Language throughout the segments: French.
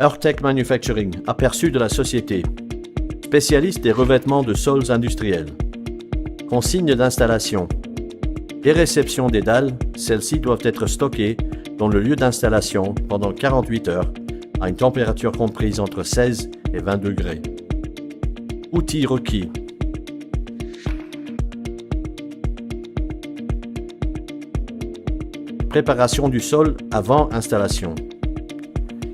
Earthtech Manufacturing, aperçu de la société. Spécialiste des revêtements de sols industriels. Consignes d'installation. Et réception des dalles, celles-ci doivent être stockées dans le lieu d'installation pendant 48 heures à une température comprise entre 16 et 20 degrés. Outils requis. Préparation du sol avant installation.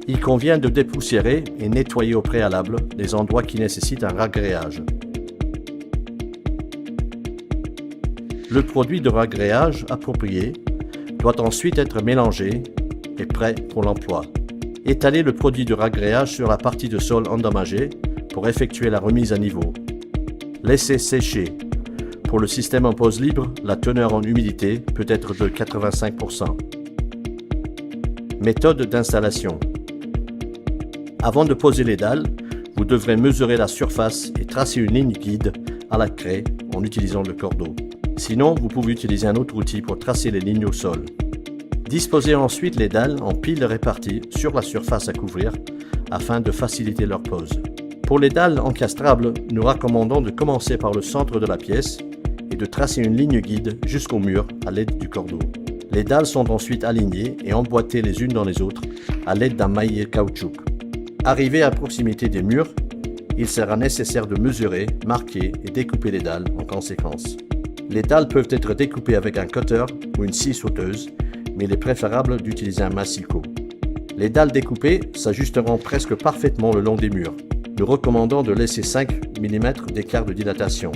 Il convient de dépoussiérer et nettoyer au préalable les endroits qui nécessitent un ragréage. Le produit de ragréage approprié doit ensuite être mélangé et prêt pour l'emploi. Étaler le produit de ragréage sur la partie de sol endommagée pour effectuer la remise à niveau. Laisser sécher. Pour le système en pose libre, la teneur en humidité peut être de 85%. Méthode d'installation. Avant de poser les dalles, vous devrez mesurer la surface et tracer une ligne guide à la craie en utilisant le cordeau. Sinon, vous pouvez utiliser un autre outil pour tracer les lignes au sol. Disposez ensuite les dalles en piles réparties sur la surface à couvrir afin de faciliter leur pose. Pour les dalles encastrables, nous recommandons de commencer par le centre de la pièce et de tracer une ligne guide jusqu'au mur à l'aide du cordeau. Les dalles sont ensuite alignées et emboîtées les unes dans les autres à l'aide d'un maillet caoutchouc. Arrivé à proximité des murs, il sera nécessaire de mesurer, marquer et découper les dalles en conséquence. Les dalles peuvent être découpées avec un cutter ou une scie sauteuse, mais il est préférable d'utiliser un massicot. Les dalles découpées s'ajusteront presque parfaitement le long des murs. Nous recommandons de laisser 5 mm d'écart de dilatation.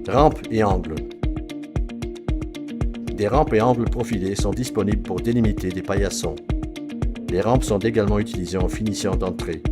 Rampes et angles. Des rampes et angles profilés sont disponibles pour délimiter des paillassons. Les rampes sont également utilisées en finition d'entrée.